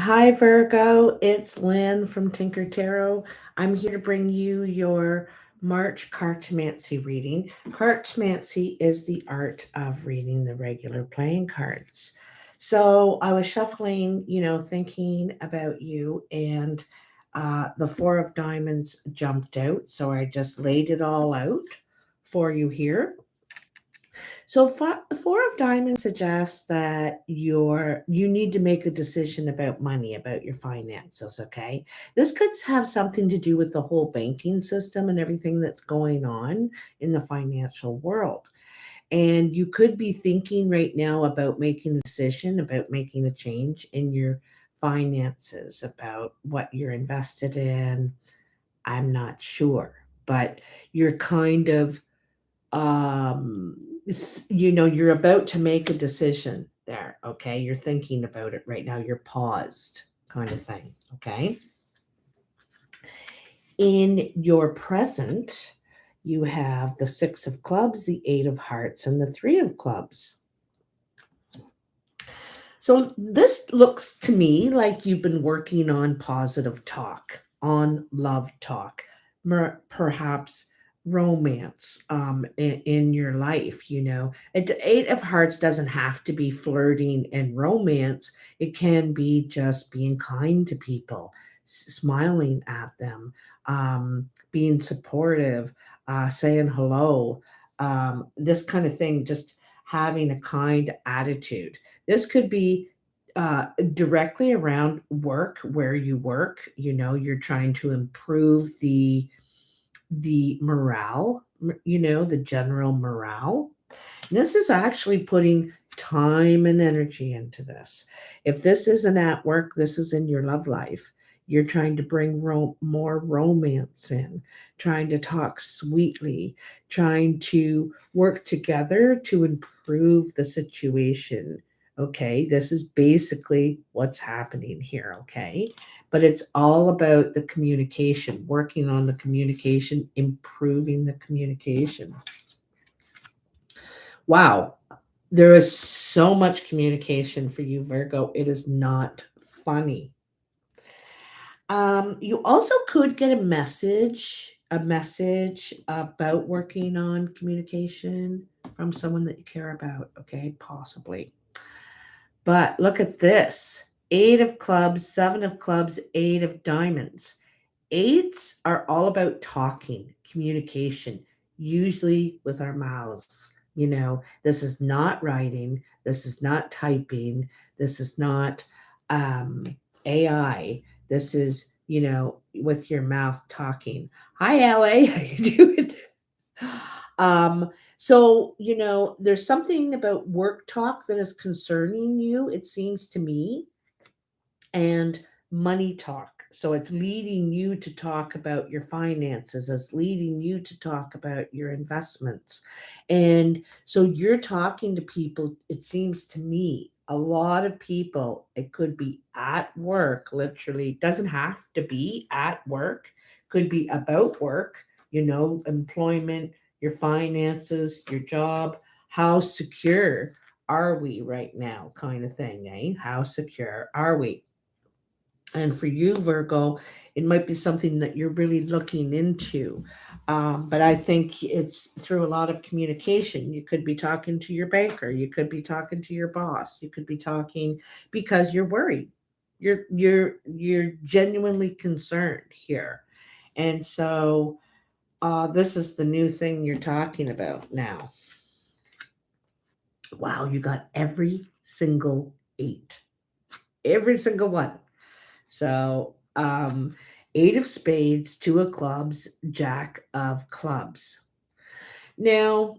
Hi, Virgo. It's Lynn from Tinker Tarot. I'm here to bring you your March Cartomancy reading. Cartomancy is the art of reading the regular playing cards. So I was shuffling, thinking about you, and the Four of Diamonds jumped out. So I just laid it all out for you here. So four of diamonds suggests that you need to make a decision about money, about your finances. Okay, this could have something to do with the whole banking system and everything that's going on in the financial world. And you could be thinking right now about making a decision, about making a change in your finances, about what you're invested in. I'm not sure, but you're kind of you're about to make a decision there. Okay, you're thinking about it right now, you're paused, kind of thing. Okay, in your present, you have the Six of Clubs, the Eight of Hearts, and the Three of Clubs. So this looks to me like you've been working on positive talk, on love talk, perhaps romance in your life. Eight of Hearts doesn't have to be flirting and romance. It can be just being kind to people, smiling at them, being supportive, saying hello, this kind of thing, just having a kind attitude. This could be directly around work, where you work. You're trying to improve the morale, the general morale. And this is actually putting time and energy into this. If this isn't at work, this is in your love life. You're trying to bring more romance in, trying to talk sweetly, trying to work together to improve the situation. Okay, this is basically what's happening here. Okay, but it's all about the communication, working on the communication, improving the communication. Wow, there is so much communication for you, Virgo. It is not funny. You also could get a message about working on communication from someone that you care about. Okay, possibly. But look at this: Eight of Clubs, Seven of Clubs, Eight of Diamonds. Eights are all about talking, communication, usually with our mouths. This is not writing, this is not typing, this is not um, AI. This is, with your mouth talking. Hi, LA, how you doing? So, there's something about work talk that is concerning you, it seems to me, and money talk. So it's leading you to talk about your finances, it's leading you to talk about your investments. And so you're talking to people, it seems to me, a lot of people. It could be at work, literally, doesn't have to be at work, could be about work, employment, your finances, your job. How secure are we right now, kind of thing, eh? How secure are we? And for you, Virgo, it might be something that you're really looking into. But I think it's through a lot of communication. You could be talking to your banker, you could be talking to your boss, you could be talking because you're worried. You're genuinely concerned here. And so this is the new thing you're talking about now. Wow, you got every single eight. Every single one. So, Eight of Spades, Two of Clubs, Jack of Clubs. Now,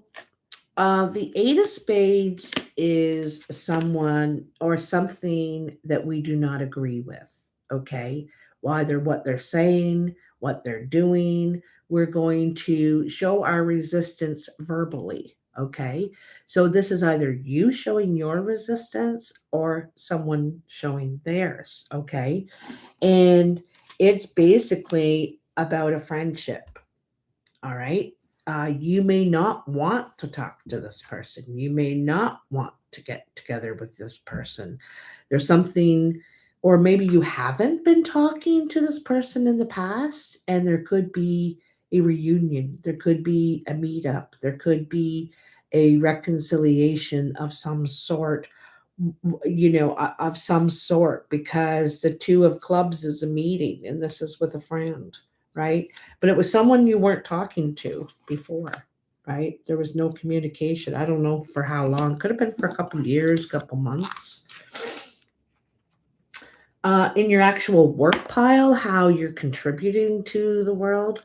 the Eight of Spades is someone or something that we do not agree with. Okay, whether what they're saying, what they're doing, we're going to show our resistance verbally. Okay, so this is either you showing your resistance or someone showing theirs. Okay, and it's basically about a friendship. All right. You may not want to talk to this person. You may not want to get together with this person. There's something Or maybe you haven't been talking to this person in the past, and there could be a reunion, there could be a meetup, there could be a reconciliation of some sort, of some sort, because the two of clubs is a meeting and this is with a friend, right? But it was someone you weren't talking to before, right? There was no communication. I don't know for how long. Could have been for a couple of years, couple months. In your actual work pile, how you're contributing to the world,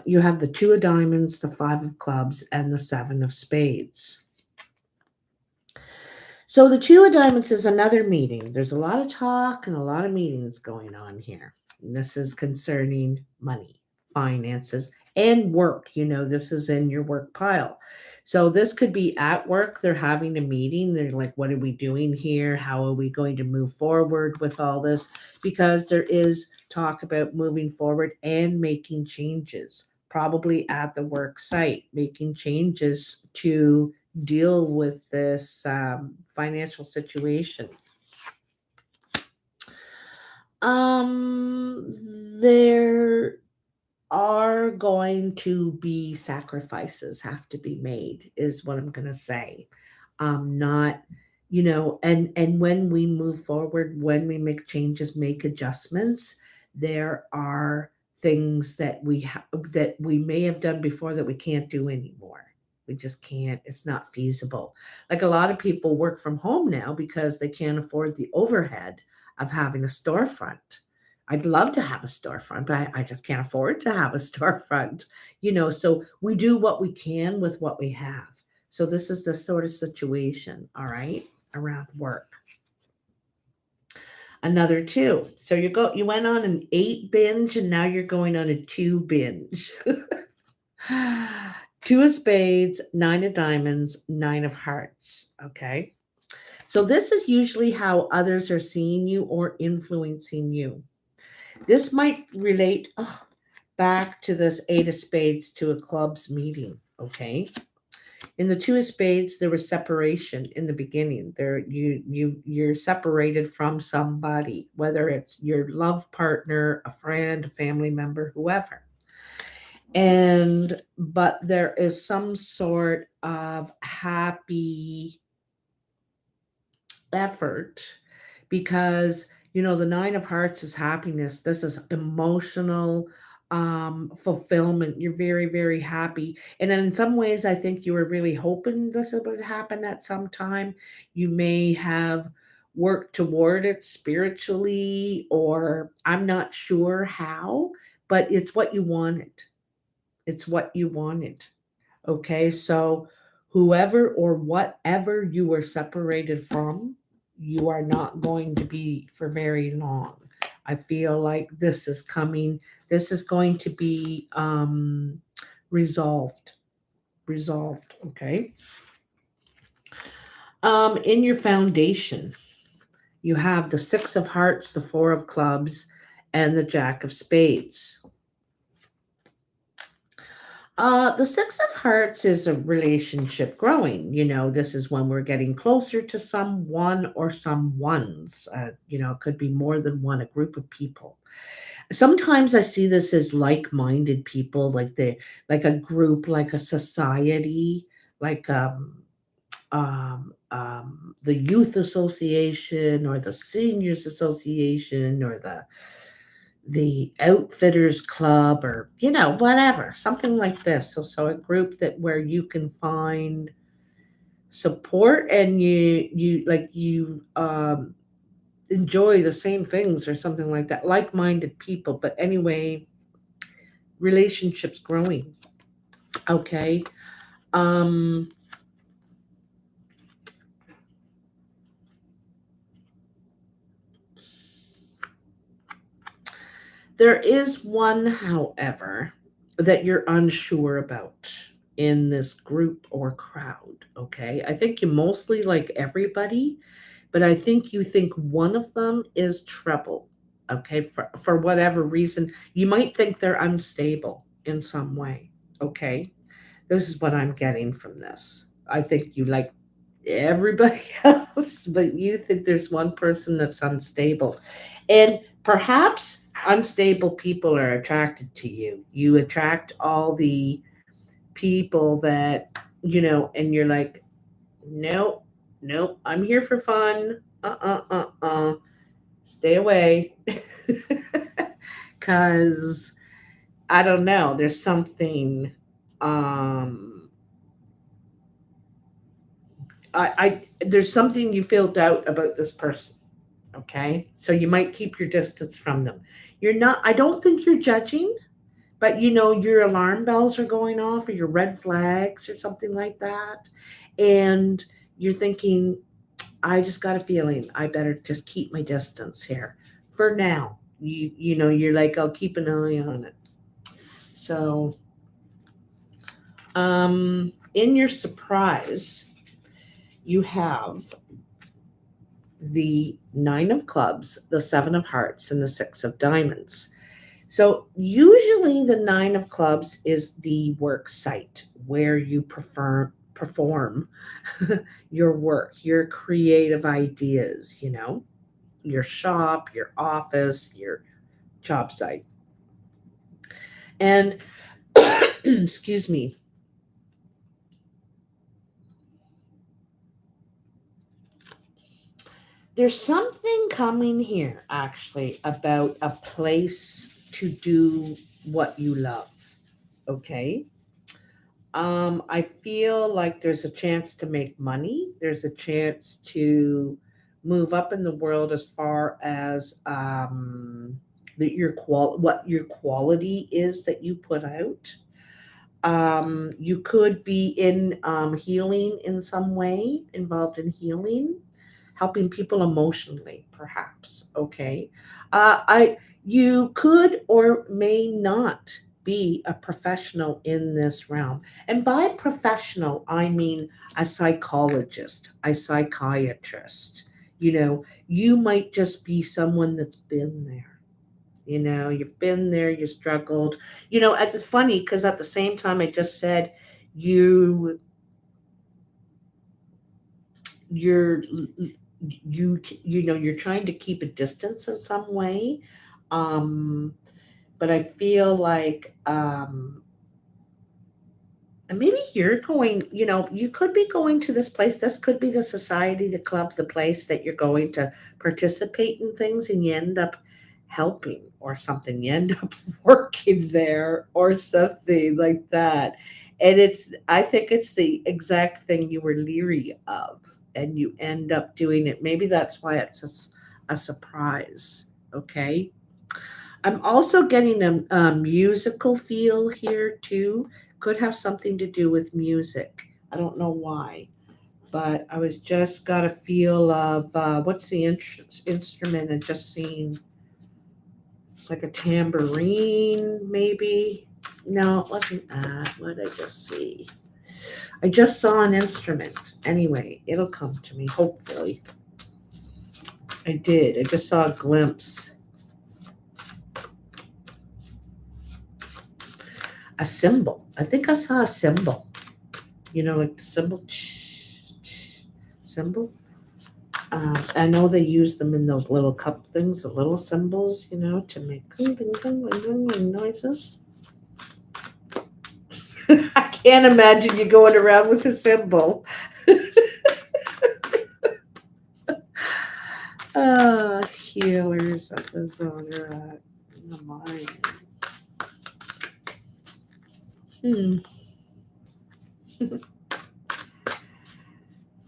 you have the two of diamonds, the five of clubs, and the seven of spades. So the two of diamonds is another meeting. There's a lot of talk and a lot of meetings going on here. And this is concerning money, finances, and work. This is in your work pile. So this could be at work. They're having a meeting. They're like, what are we doing here? How are we going to move forward with all this? Because there is talk about moving forward and making changes, probably at the work site, making changes to deal with this financial situation. Um, there are going to be sacrifices have to be made, is what I'm going to say. Not, and when we move forward, when we make changes, make adjustments, there are things that we may have done before that we can't do anymore. We just can't. It's not feasible. Like a lot of people work from home now because they can't afford the overhead of having a storefront. I'd love to have a storefront, but I just can't afford to have a storefront. So we do what we can with what we have. So this is the sort of situation, all right, around work. Another two. So you went on an 8 binge and now you're going on a 2 binge. Two of spades, nine of diamonds, nine of hearts. Okay. So this is usually how others are seeing you or influencing you. This might relate back to this 8 of spades to a club's meeting. Okay. In the 2 of spades, there was separation in the beginning. You're separated from somebody, whether it's your love partner, a friend, a family member, whoever. But there is some sort of happy effort, because the nine of hearts is happiness. This is emotional fulfillment. You're very, very happy, and in some ways I think you were really hoping this would happen at some time. You may have worked toward it spiritually, or I'm not sure how, but it's what you wanted. It's what you wanted. Okay, so whoever or whatever you were separated from, you are not going to be for very long. I feel like this is going to be resolved. Resolved, okay? In your foundation, you have the six of hearts, the four of clubs, and the jack of spades. The Six of Hearts is a relationship growing. This is when we're getting closer to someone or some ones. It could be more than one, a group of people. Sometimes I see this as like-minded people, like a group, like a society, like the youth association or the seniors association or the outfitters club, or whatever, something like this. So a group that where you can find support, and you enjoy the same things or something like that, like-minded people. But anyway, relationships growing. Okay. um There is one, however, that you're unsure about in this group or crowd. Okay. I think you mostly like everybody, but I think you think one of them is trouble. Okay. For whatever reason, you might think they're unstable in some way. Okay. This is what I'm getting from this. I think everybody else, but you think there's one person that's unstable. And perhaps unstable people are attracted to you. You attract all the people that, and you're like, nope, nope, I'm here for fun. Stay away. Because I don't know, there's something. Um, there's something you feel doubt about this person. Okay, so you might keep your distance from them. You're not. I don't think you're judging, but your alarm bells are going off, or your red flags, or something like that, and you're thinking, I just got a feeling I better just keep my distance here for now. You're like, I'll keep an eye on it. So, in your surprise, you have the nine of clubs, the seven of hearts, and the six of diamonds. So usually the nine of clubs is the work site where you perform your work, your creative ideas, your shop, your office, your job site. And excuse me, there's something coming here actually about a place to do what you love. Okay. I feel like there's a chance to make money. There's a chance to move up in the world as far as what your quality is that you put out. You could be in healing in some way, involved in healing, helping people emotionally, perhaps. Okay, I you could or may not be a professional in this realm, and by professional I mean a psychologist, a psychiatrist. You might just be someone that's been there. You've been there, you struggled. It's funny because at the same time I just said you you're you're trying to keep a distance in some way. But I feel like and maybe you're going, you could be going to this place. This could be the society, the club, the place that you're going to participate in things, and you end up helping or something. You end up working there or something like that. And I think it's the exact thing you were leery of, and you end up doing it. Maybe that's why it's a surprise. Okay. I'm also getting a musical feel here too. Could have something to do with music. I don't know why, but I was just got a feel of what's the instrument I just seen? Like a tambourine, maybe. No, it wasn't that. What did I just see? I just saw an instrument. Anyway, it'll come to me, hopefully. I did. I just saw a glimpse. A symbol. I think I saw a symbol. Like the symbol, symbol. I know they use them in those little cup things, the little symbols, to make cling, cling, cling, cling, cling noises. I can't imagine you going around with a symbol. Healers of the zodiac in the mind.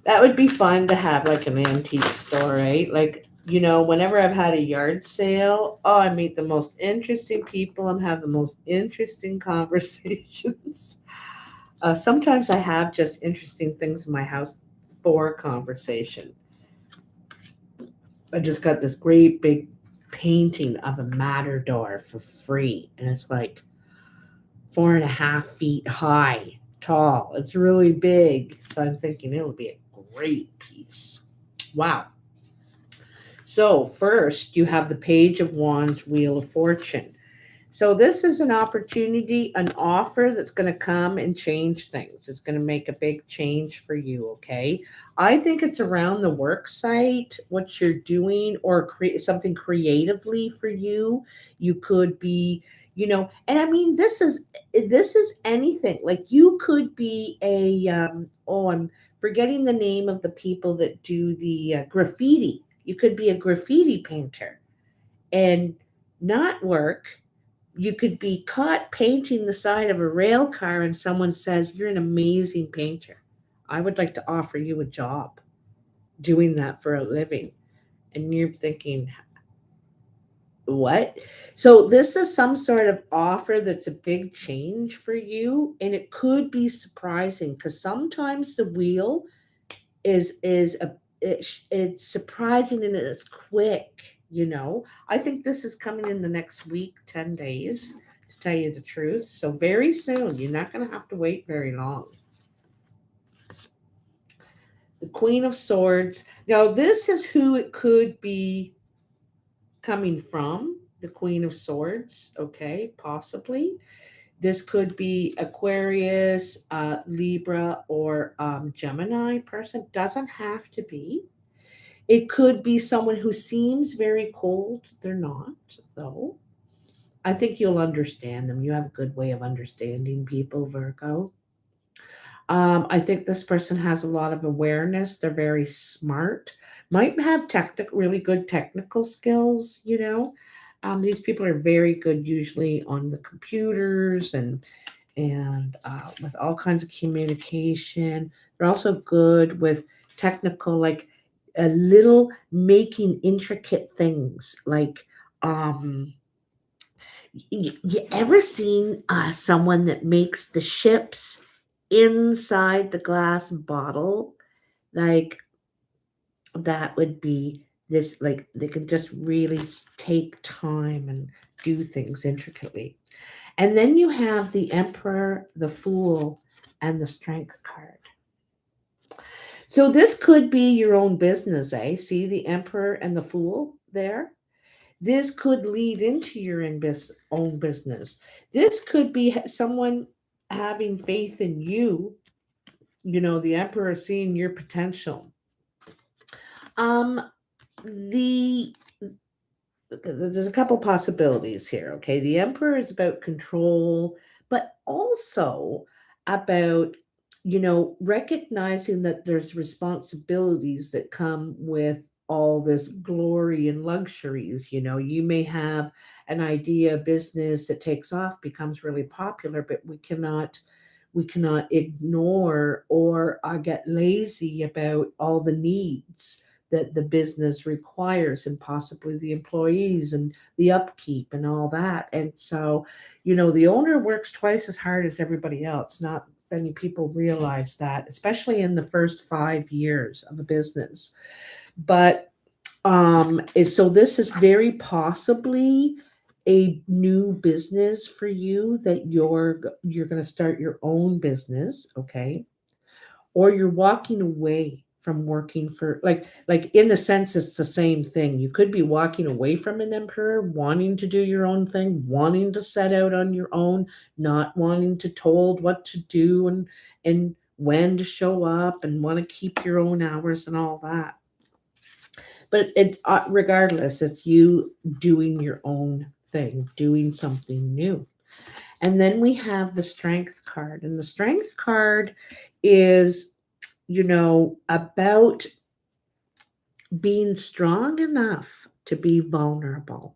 That would be fun to have like an antique store, right? Like, whenever I've had a yard sale, oh, I meet the most interesting people and have the most interesting conversations. Sometimes I have just interesting things in my house for conversation. I just got this great big painting of a matador for free, and it's like 4.5 feet high, tall. It's really big. So I'm thinking it would be a great piece. Wow. So first you have the Page of Wands, Wheel of Fortune. So this is an opportunity, an offer that's going to come and change things. It's going to make a big change for you, okay? I think it's around the work site, what you're doing, or create something creatively for you. You could be, and I mean this is anything. Like you could be a oh, I'm forgetting the name of the people that do the graffiti. You could be a graffiti painter and not work. You could be caught painting the side of a rail car and someone says, "You're an amazing painter. I would like to offer you a job doing that for a living." And you're thinking, what? So, this is some sort of offer that's a big change for you. And it could be surprising because sometimes the wheel it's surprising and it's quick. I think this is coming in the next week, 10 days, to tell you the truth. So very soon, you're not going to have to wait very long. The Queen of Swords. Now this is who it could be coming from. The Queen of Swords, okay, possibly. This could be Aquarius, Libra, or Gemini person. Doesn't have to be. It could be someone who seems very cold. They're not, though. I think you'll understand them. You have a good way of understanding people, Virgo. I think this person has a lot of awareness. They're very smart. Might have really good technical skills. These people are very good usually on the computers and with all kinds of communication. They're also good with technical, like a little making intricate things. Like, you ever seen someone that makes the ships inside the glass bottle? Like, that would be this, like, they can just really take time and do things intricately. And then you have the Emperor, the Fool, and the Strength card. So this could be your own business, eh? See the Emperor and the Fool there? This could lead into your own business. This could be someone having faith in you, the Emperor seeing your potential. Um, the there's a couple possibilities here, okay? The Emperor is about control, but also about, recognizing that there's responsibilities that come with all this glory and luxuries. You may have an idea, business that takes off, becomes really popular, but we cannot ignore or get lazy about all the needs that the business requires and possibly the employees and the upkeep and all that. And so, the owner works twice as hard as everybody else. Not many people realize that, especially in the first 5 years of a business. But so this is very possibly a new business for you, that you're going to start your own business, okay? Or you're walking away from working for, like in the sense it's the same thing. You could be walking away from an emperor, wanting to do your own thing, wanting to set out on your own, not wanting to told what to do and when to show up, and want to keep your own hours and all that. But regardless, it's you doing your own thing, doing something new. And then we have the Strength card. And the Strength card is, about being strong enough to be vulnerable.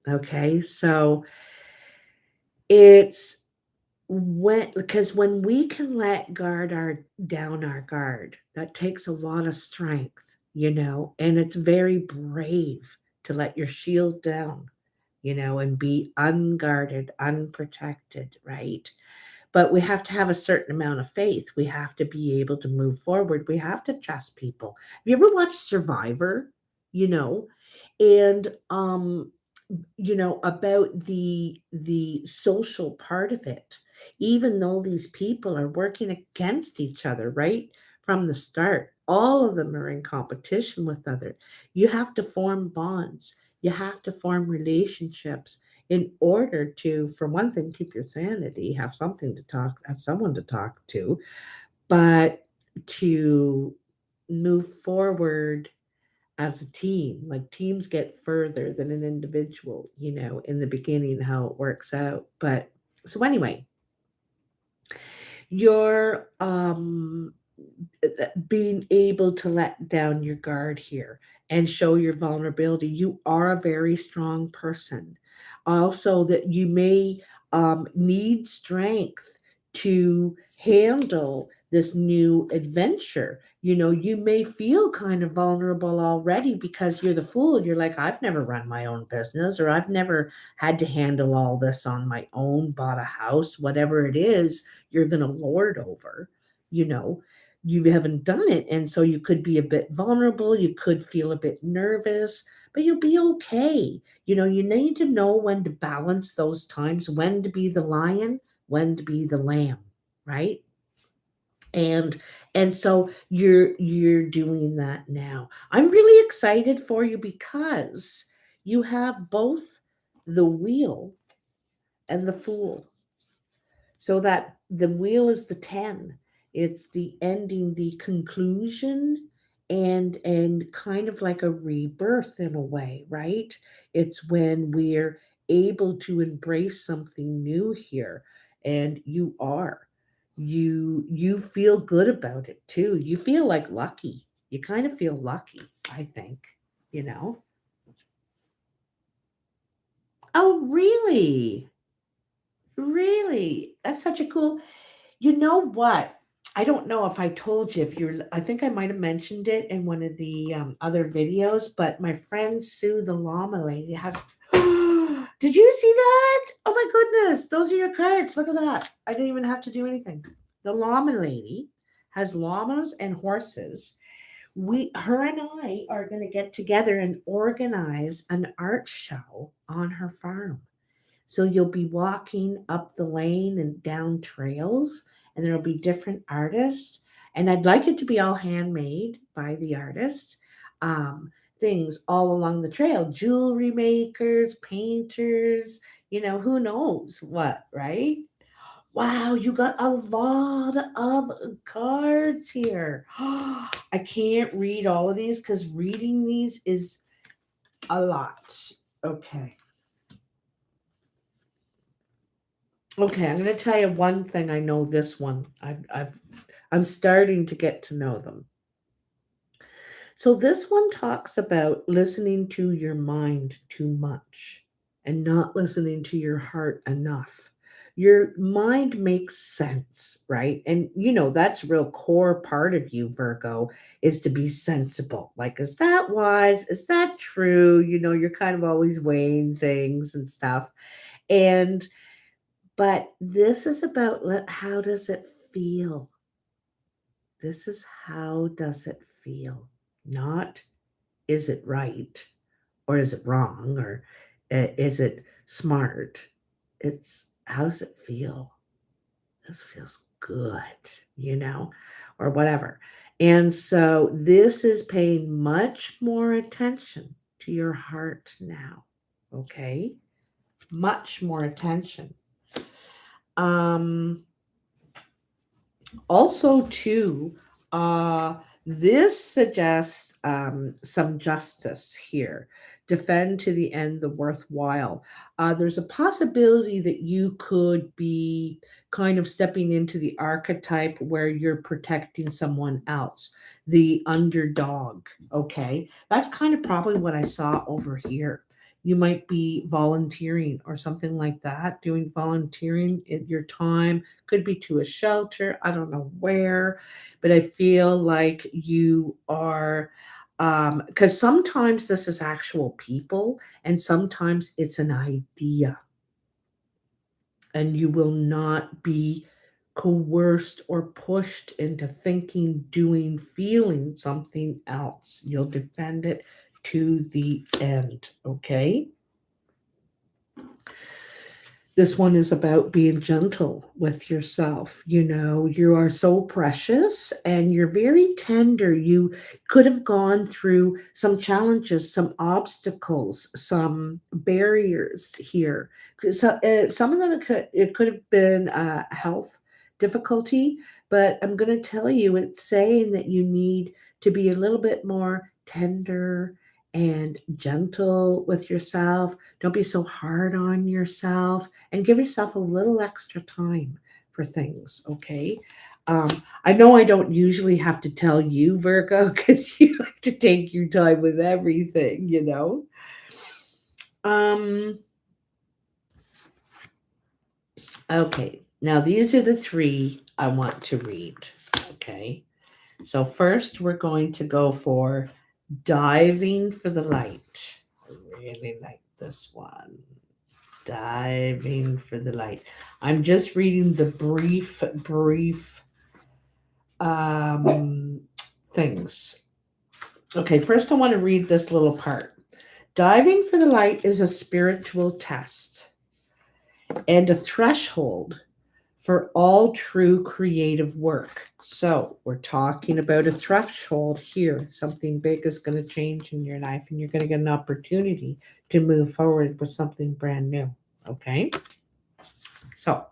Okay. So it's because when we can let down our guard, that takes a lot of strength, and it's very brave to let your shield down, and be unguarded, unprotected, right? But we have to have a certain amount of faith. We have to be able to move forward. We have to trust people. Have you ever watched Survivor? You know, and about the social part of it. Even though these people are working against each other right from the start, all of them are in competition with other. You have to form bonds. You have to form relationships in order to, for one thing, keep your sanity, have something to talk, have someone to talk to, but to move forward as a team. Like teams get further than an individual, in the beginning, how it works out. But so anyway, you're being able to let down your guard here and show your vulnerability. You are a very strong person. Also, that you may need strength to handle this new adventure. You may feel kind of vulnerable already because you're the fool. You're like, I've never run my own business, or I've never had to handle all this on my own, bought a house, whatever it is you're going to lord over. You know, you haven't done it. And so you could be a bit vulnerable. You could feel a bit nervous, but you'll be okay. You need to know when to balance those times, when to be the lion, when to be the lamb, right? And so you're doing that now. I'm really excited for you because you have both the wheel and the fool. So that the wheel is the 10. It's the ending, the conclusion, and kind of like a rebirth in a way, right? It's when we're able to embrace something new here, and you feel good about it too. You feel like lucky. You kind of feel lucky, I think, you know. Oh, really? Really? That's such a cool. You know what? I don't know if I told you, if you're, I think I might have mentioned it in one of the other videos, but my friend Sue, the llama lady, has. Did you see that? Oh my goodness. Those are your cards. Look at that. I didn't even have to do anything. The llama lady has llamas and horses. Her and I are going to get together and organize an art show on her farm. So you'll be walking up the lane and down trails, and there'll be different artists. And I'd like it to be all handmade by the artist. Things all along the trail, jewelry makers, painters, who knows what, right? Wow, you got a lot of cards here. I can't read all of these because reading these is a lot. Okay. Okay, I'm going to tell you one thing. I know this one. I'm starting to get to know them. So this one talks about listening to your mind too much and not listening to your heart enough. Your mind makes sense, right? And that's a real core part of you, Virgo, is to be sensible. Like, is that wise? Is that true? You're kind of always weighing things and stuff. And but this is about how does it feel? This is how does it feel? Not is it right or is it wrong or is it smart? It's how does it feel? This feels good, or whatever. And so this is paying much more attention to your heart now. Okay? Much more attention. Um Also, too, this suggests some justice here. Defend to the end the worthwhile. There's a possibility that you could be kind of stepping into the archetype where you're protecting someone else, the underdog. Okay. That's kind of probably what I saw over here. You might be volunteering or something like that, doing volunteering in your time, could be to a shelter, I don't know where, but I feel like you are, because sometimes this is actual people and sometimes it's an idea, and you will not be coerced or pushed into thinking, doing, feeling something else. You'll defend it to the end, okay? This one is about being gentle with yourself. You are so precious and you're very tender. You could have gone through some challenges, some obstacles, some barriers here. So, some of them it could have been health difficulty, but I'm going to tell you, it's saying that you need to be a little bit more tender and gentle with yourself. Don't be so hard on yourself and give yourself a little extra time for things, okay? I know I don't usually have to tell you, Virgo, because you like to take your time with everything. Um, okay, now these are the three I want to read, okay? So, first, we're going to go for diving for the light. I really like this one. Diving for the light. I'm just reading the brief um, things. Okay, first I want to read this little part. Diving for the light is a spiritual test and a threshold for all true creative work. So, we're talking about a threshold here. Something big is going to change in your life, and you're going to get an opportunity to move forward with something brand new. Okay? So,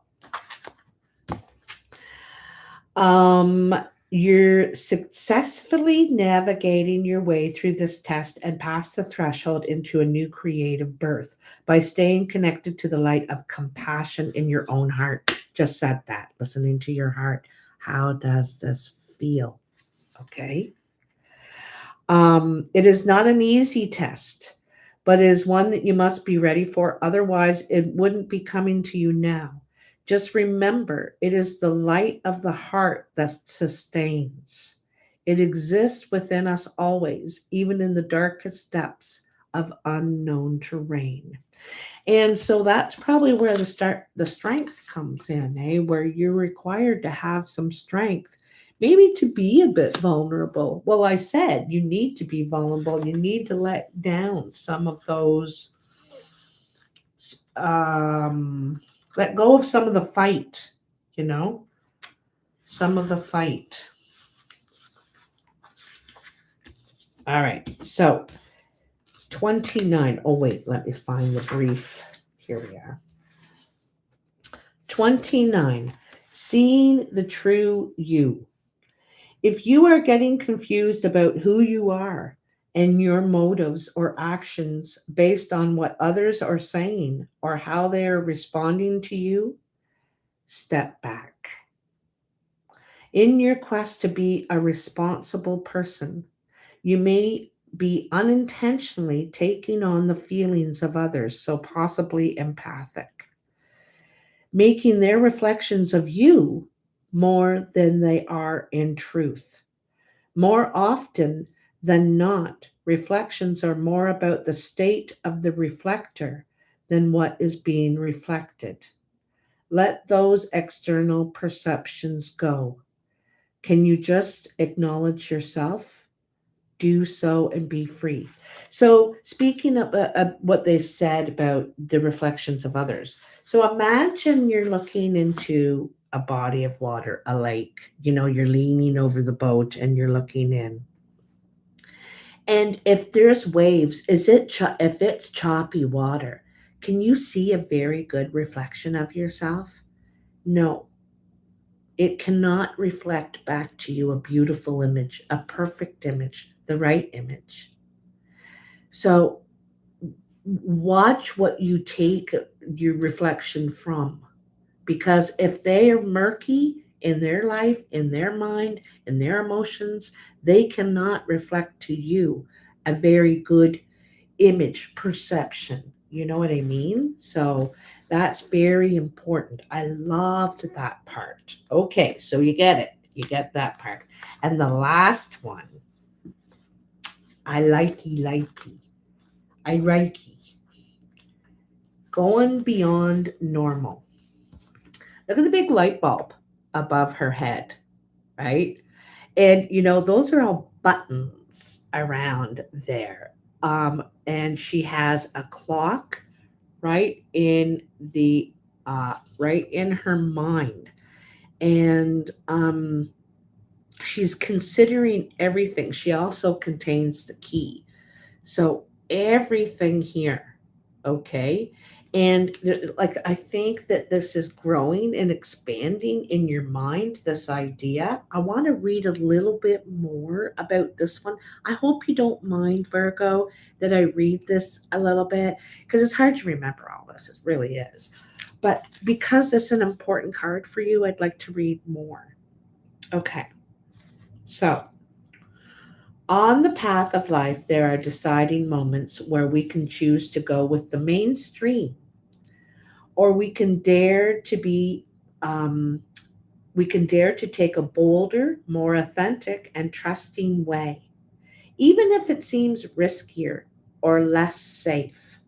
Um, you're successfully navigating your way through this test and past the threshold into a new creative birth by staying connected to the light of compassion in your own heart. Just said that, listening to your heart. How does this feel? Okay. It is not an easy test, but it is one that you must be ready for. Otherwise, it wouldn't be coming to you now. Just remember, it is the light of the heart that sustains. It exists within us always, even in the darkest depths of unknown terrain. And so that's probably where the strength comes in, where you're required to have some strength, maybe to be a bit vulnerable. Well, I said you need to be vulnerable. You need to let down some of those, um, let go of some of the fight, you know, some of the fight. All right. So 29. Oh, wait, let me find the brief. Here we are. 29. Seeing the true you. If you are getting confused about who you are and your motives or actions based on what others are saying or how they are responding to you, step back. In your quest to be a responsible person, you may be unintentionally taking on the feelings of others, so possibly empathic, making their reflections of you more than they are in truth. More often than not, reflections are more about the state of the reflector than what is being reflected. Let those external perceptions go. Can you just acknowledge yourself? Do so and be free. So, speaking of what they said about the reflections of others, so imagine you're looking into a body of water, a lake. You're leaning over the boat and you're looking in. And if there's waves, if it's choppy water, can you see a very good reflection of yourself? No, it cannot reflect back to you a beautiful image, a perfect image, the right image. So watch what you take your reflection from, because if they are murky in their life, in their mind, in their emotions, they cannot reflect to you a very good image perception. You know what I mean? So that's very important. I loved that part. Okay, so you get it. You get that part. And the last one, I likey. I likey. Going beyond normal. Look at the big light bulb above her head, right? And those are all buttons around there. And she has a clock right in the right in her mind. And she's considering everything. She also contains the key. So everything here, okay? And like I think that this is growing and expanding in your mind, this idea. I want to read a little bit more about this one. I hope you don't mind, Virgo, that I read this a little bit because it's hard to remember all this. It really is. But because this is an important card for you, I'd like to read more. Okay. So, on the path of life, there are deciding moments where we can choose to go with the mainstream, or um, we can dare to take a bolder, more authentic, and trusting way, even if it seems riskier or less safe.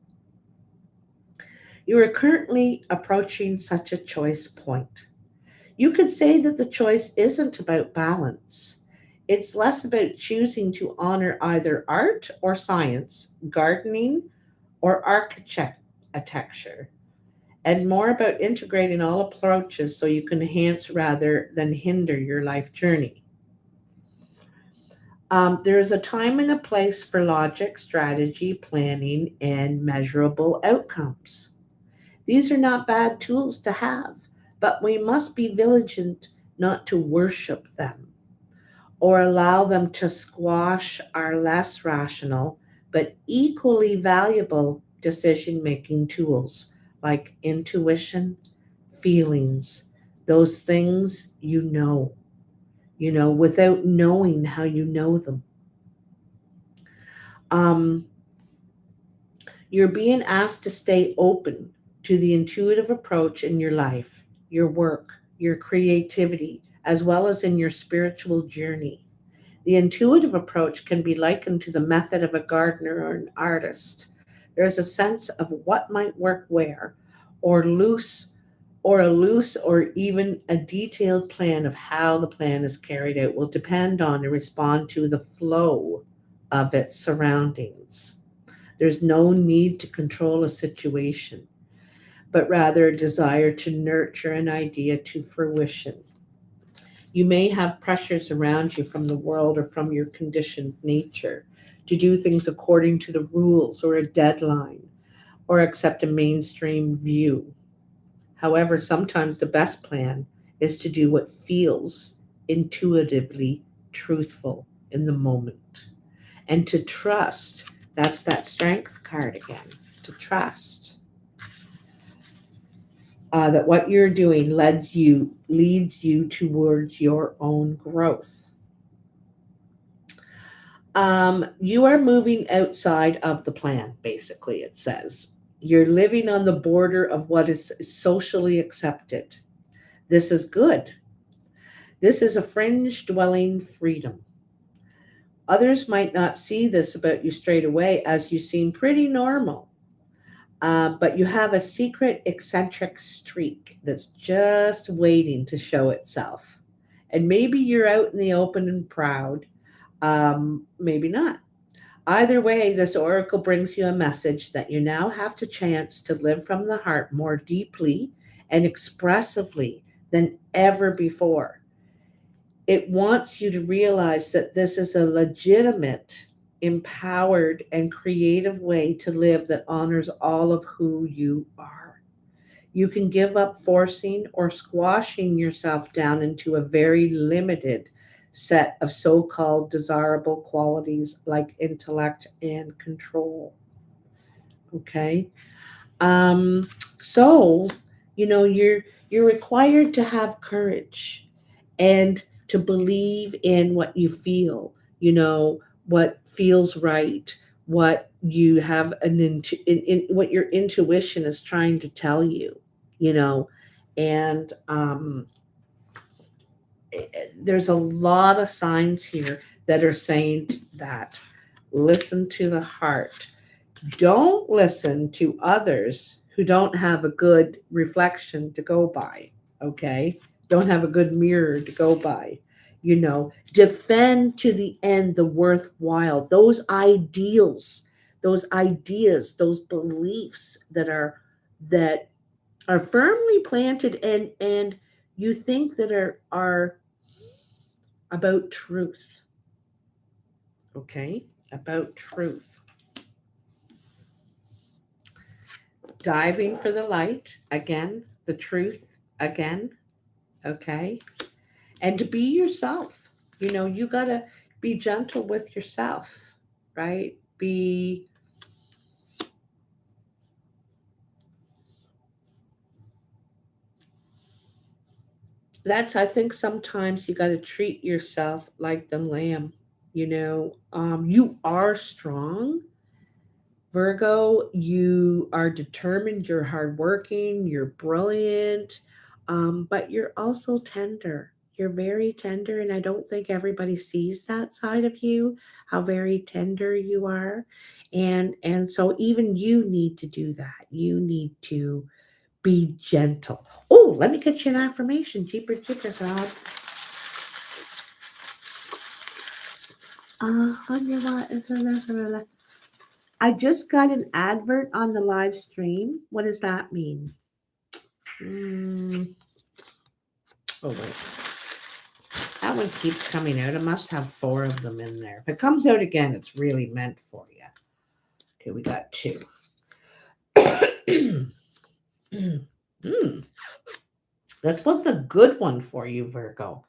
You are currently approaching such a choice point. You could say that the choice isn't about balance. It's less about choosing to honor either art or science, gardening or architecture, and more about integrating all approaches so you can enhance rather than hinder your life journey. There is a time and a place for logic, strategy, planning, and measurable outcomes. These are not bad tools to have, but we must be vigilant not to worship them or allow them to squash our less rational but equally valuable decision making tools like intuition, feelings, those things without knowing how you know them. Um, you're being asked to stay open to the intuitive approach in your life, your work, your creativity, as well as in your spiritual journey. The intuitive approach can be likened to the method of a gardener or an artist. There is a sense of what might work where, or loose, or a loose or even a detailed plan of how the plan is carried out will depend on and respond to the flow of its surroundings. There's no need to control a situation, but rather a desire to nurture an idea to fruition. You may have pressures around you from the world or from your conditioned nature to do things according to the rules or a deadline or accept a mainstream view. However, sometimes the best plan is to do what feels intuitively truthful in the moment and to trust. That's that strength card again. To trust that what you're doing leads you towards your own growth. You are moving outside of the plan, basically, it says. You're living on the border of what is socially accepted. This is good. This is a fringe dwelling freedom. Others might not see this about you straight away as you seem pretty normal, but you have a secret eccentric streak that's just waiting to show itself. And maybe you're out in the open and proud, maybe not. Either way, this oracle brings you a message that you now have the chance to live from the heart more deeply and expressively than ever before. It wants you to realize that this is a legitimate, empowered, and creative way to live that honors all of who you are. You can give up forcing or squashing yourself down into a very limited set of so called desirable qualities like intellect and control. Okay. Um, so, you're required to have courage and to believe in what you feel, what feels right, what you have what your intuition is trying to tell you, you know, and there's a lot of signs here that are saying that listen to the heart. Don't listen to others who don't have a good reflection to go by, okay? Don't have a good mirror to go by. Defend to the end the worthwhile, those ideals, those ideas, those beliefs that are firmly planted, and you think that are about truth, okay? About truth. Diving for the light, again, the truth, again, okay? And to be yourself. You got to be gentle with yourself, right? I think sometimes you got to treat yourself like the lamb. You are strong, Virgo. You are determined, you're hardworking, you're brilliant, but you're also tender. You're very tender, and I don't think everybody sees that side of you, how very tender you are. And so even you need to do that. You need to be gentle. Oh, let me get you an affirmation. Jeepers, jeepers, Rob. I just got an advert on the live stream. What does that mean? Oh, wait. That one keeps coming out. I must have 4 of them in there. If it comes out again, it's really meant for you. Okay, we got 2. This was a good one for you, Virgo.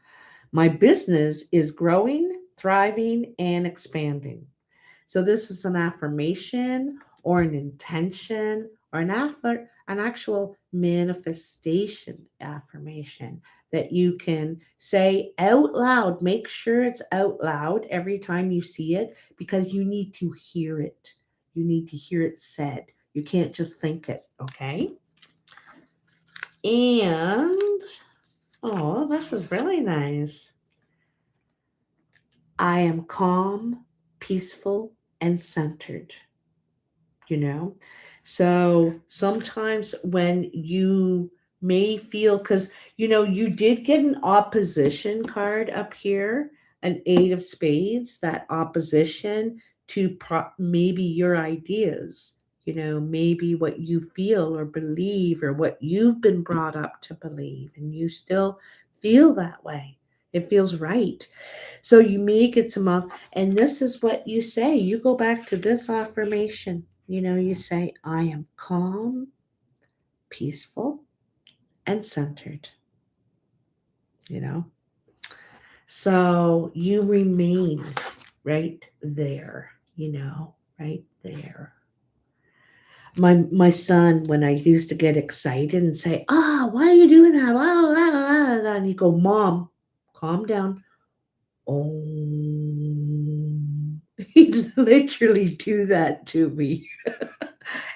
My business is growing, thriving, and expanding. So this is an affirmation or an intention or an actual manifestation affirmation that you can say out loud. Make sure it's out loud every time you see it, because you need to hear it. You need to hear it said. You can't just think it, okay? And oh, this is really nice. I am calm, peaceful, and centered. you know so sometimes when you may feel, because you did get an opposition card up here, an 8 of spades, that opposition to maybe your ideas, maybe what you feel or believe, or what you've been brought up to believe, and you still feel that way. It feels right. So you make it some up, and this is what you say. You go back to this affirmation. You say, I am calm, peaceful, and centered. You know, so you remain right there. Right there. My son, when I used to get excited and say, why are you doing that? Blah, blah, blah, blah," and you go, Mom, calm down. Oh, he'd literally do that to me.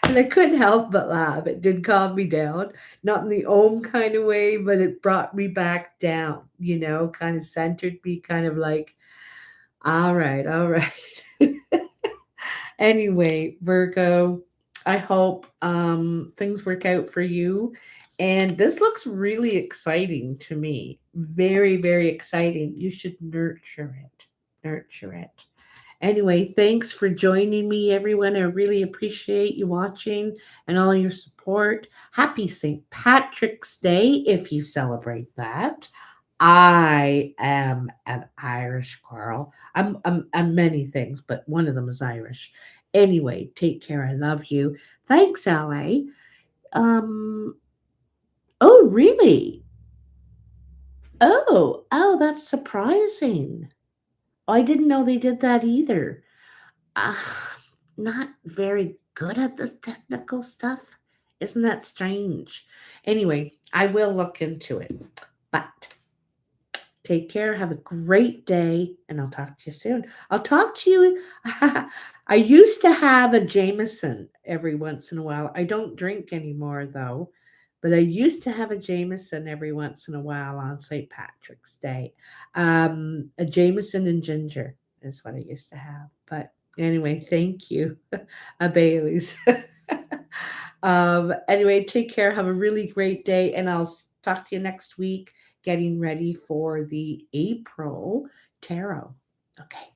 And I couldn't help but laugh. It did calm me down, not in the ohm kind of way, but it brought me back down, kind of centered me, kind of like, all right, all right. Anyway, Virgo, I hope things work out for you. And this looks really exciting to me. Very, very exciting. You should nurture it. Nurture it. Anyway, thanks for joining me, everyone. I really appreciate you watching and all your support. Happy St. Patrick's Day if you celebrate that. I am an Irish girl. I'm many things, but one of them is Irish. Anyway, take care. I love you. Thanks, LA. Um. Oh, really? Oh, that's surprising. I didn't know they did that either. uh, Not very good at this technical stuff. Isn't that strange? Anyway, I will look into it. But take care. Have a great day, and I'll talk to you soon. I'll talk to you. I used to have a Jameson every once in a while. I don't drink anymore, though. But I used to have a Jameson every once in a while on St. Patrick's Day. A Jameson and ginger is what I used to have. But anyway, thank you, a Bailey's. Anyway, take care. Have a really great day, and I'll talk to you next week, getting ready for the April tarot. Okay.